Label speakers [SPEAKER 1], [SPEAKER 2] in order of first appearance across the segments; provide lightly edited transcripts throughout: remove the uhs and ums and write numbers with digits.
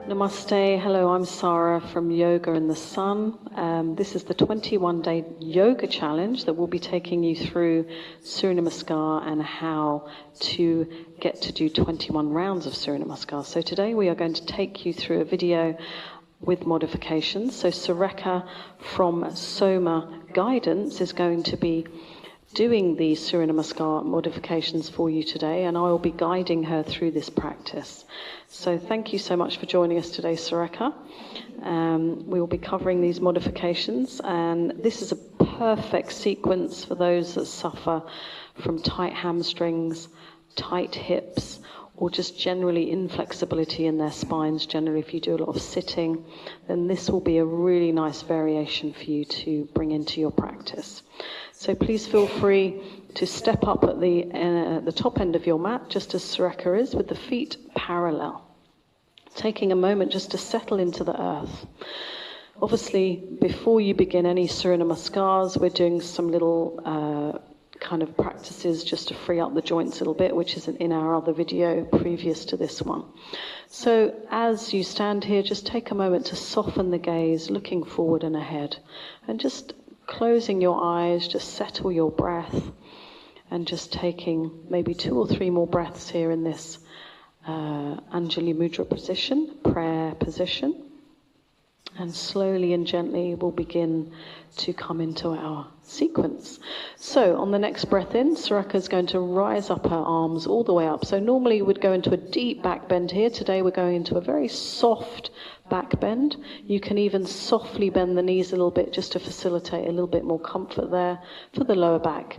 [SPEAKER 1] Namaste. Hello, I'm Sarah from Yoga in the Sun. This is the 21-day yoga challenge that will be taking you through Surya Namaskar and how to get to do 21 rounds of Surya Namaskar. So today we are going to take you through a video with modifications. So Sureka from Soma Guidance is going to be doing the Surya Namaskar modifications for you today, and I will be guiding her through this practice. So thank you so much for joining us today, Sureka. We will be covering these modifications, and this is a perfect sequence for those that suffer from tight hamstrings, tight hips, or just generally inflexibility in their spines. Generally, if you do a lot of sitting, then this will be a really nice variation for you to bring into your practice. So please feel free to step up at the top end of your mat, just as Sureka is, with the feet parallel. Taking a moment just to settle into the earth. Obviously, before you begin any Surya Namaskars, we're doing some little kind of practices just to free up the joints a little bit, which is in our other video previous to this one. So as you stand here, just take a moment to soften the gaze, looking forward and ahead, and just closing your eyes, just settle your breath, and just taking maybe 2 or 3 more breaths here in this Anjali Mudra position, prayer position. And slowly and gently we'll begin to come into our sequence. So on the next breath in, Sureka is going to rise up her arms all the way up. So normally you would go into a deep back bend here. Today we're going into a very soft back bend. You can even softly bend the knees a little bit just to facilitate a little bit more comfort there for the lower back.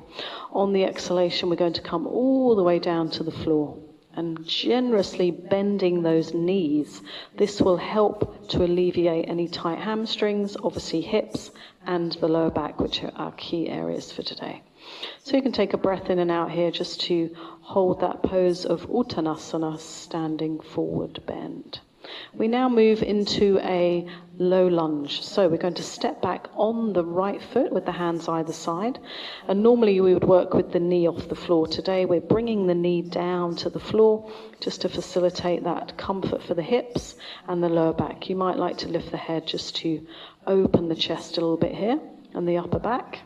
[SPEAKER 1] On the exhalation, we're going to come all the way down to the floor and generously bending those knees. This will help to alleviate any tight hamstrings, obviously hips, and the lower back, which are our key areas for today. So you can take a breath in and out here just to hold that pose of Uttanasana, standing forward bend. We now move into a low lunge. So we're going to step back on the right foot with the hands either side. And normally we would work with the knee off the floor. Today we're bringing the knee down to the floor just to facilitate that comfort for the hips and the lower back. You might like to lift the head just to open the chest a little bit here and the upper back.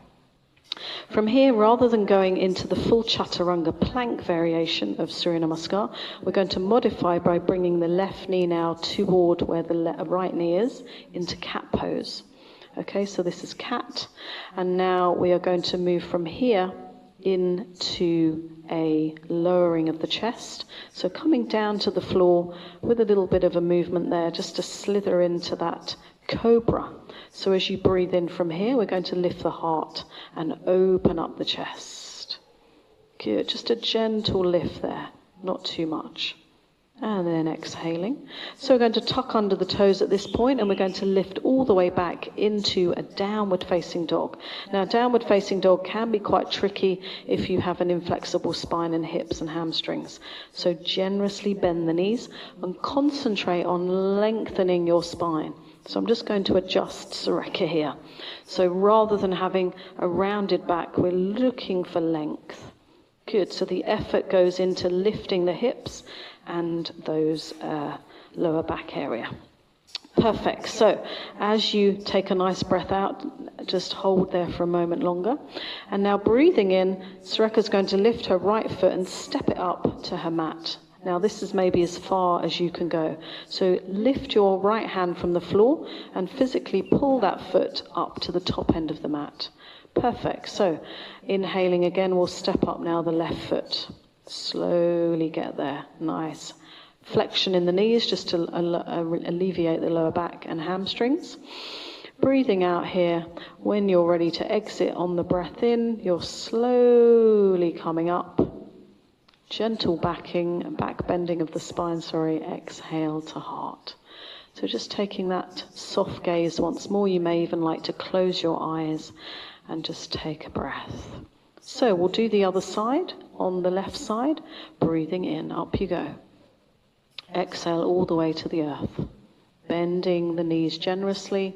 [SPEAKER 1] From here, rather than going into the full chaturanga plank variation of Surya Namaskar, we're going to modify by bringing the left knee now toward where the right knee is, into cat pose. Okay, so this is cat, and now we are going to move from here into a lowering of the chest. So coming down to the floor with a little bit of a movement there, just to slither into that cobra. So as you breathe in from here, we're going to lift the heart and open up the chest. Good, just a gentle lift there, not too much. And then exhaling. So we're going to tuck under the toes at this point, and we're going to lift all the way back into a downward facing dog. Now, downward facing dog can be quite tricky if you have an inflexible spine and hips and hamstrings. So generously bend the knees and concentrate on lengthening your spine. So I'm just going to adjust Sureka here. So rather than having a rounded back, we're looking for length. Good, so the effort goes into lifting the hips and those lower back area. Perfect. So as you take a nice breath out, just hold there for a moment longer. And now breathing in, Sureka's going to lift her right foot and step it up to her mat. Now this is maybe as far as you can go. So lift your right hand from the floor and physically pull that foot up to the top end of the mat. Perfect. So inhaling again, we'll step up now the left foot. Slowly get there. Nice. Flexion in the knees just to alleviate the lower back and hamstrings. Breathing out here. When you're ready to exit on the breath in, you're slowly coming up. Gentle back bending of the spine, exhale to heart. So just taking that soft gaze once more. You may even like to close your eyes and just take a breath. So we'll do the other side. On the left side, breathing in, up you go. Exhale all the way to the earth. Bending the knees generously.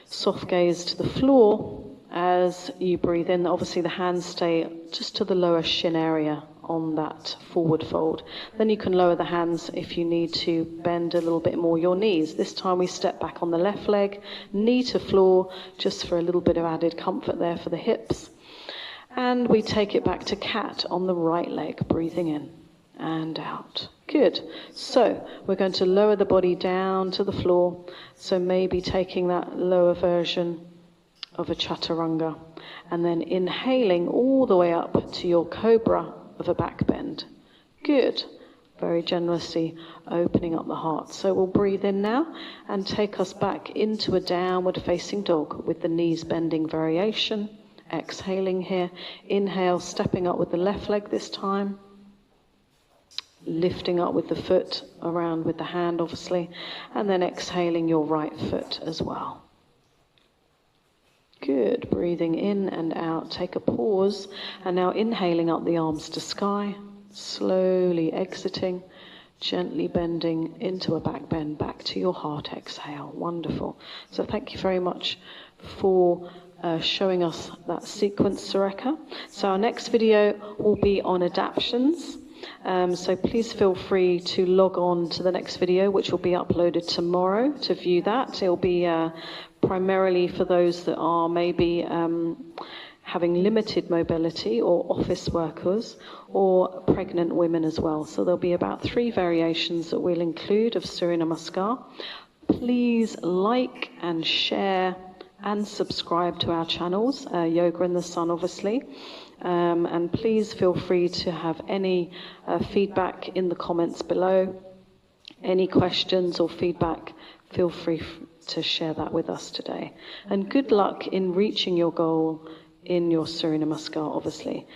[SPEAKER 1] Soft gaze to the floor. As you breathe in, obviously the hands stay just to the lower shin area on that forward fold. Then you can lower the hands if you need to bend a little bit more your knees. This time we step back on the left leg, knee to floor, just for a little bit of added comfort there for the hips. And we take it back to cat on the right leg, breathing in and out. Good. So we're going to lower the body down to the floor. So maybe taking that lower version of a chaturanga, and then inhaling all the way up to your cobra of a back bend. Good. Very generously opening up the heart. So we'll breathe in now and take us back into a downward facing dog with the knees bending variation. Exhaling here. Inhale, stepping up with the left leg this time. Lifting up with the foot around with the hand, obviously. And then exhaling your right foot as well. Good. Breathing in and out. Take a pause. And now inhaling up the arms to sky. Slowly exiting. Gently bending into a back bend. Back to your heart. Exhale. Wonderful. So thank you very much for showing us that sequence, Sureka. So our next video will be on adaptions. So please feel free to log on to the next video, which will be uploaded tomorrow, to view that. It will be primarily for those that are maybe having limited mobility, or office workers, or pregnant women as well. So there'll be about 3 variations that we'll include of Surya Namaskar. Please like and share and subscribe to our channels, Yoga in the Sun, obviously. And please feel free to have any feedback in the comments below. Any questions or feedback, feel free to share that with us today. And good luck in reaching your goal in your Surya Namaskar, obviously.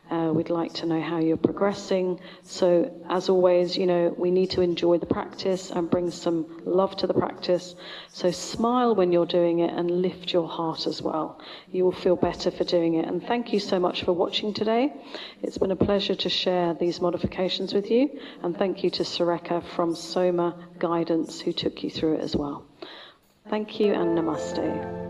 [SPEAKER 1] We'd like to know how you're progressing. So, as always, we need to enjoy the practice and bring some love to the practice. So smile when you're doing it and lift your heart as well. You will feel better for doing it. And thank you so much for watching today. It's been a pleasure to share these modifications with you. And thank you to Sureka from Soma Guidance, who took you through it as well. Thank you and namaste.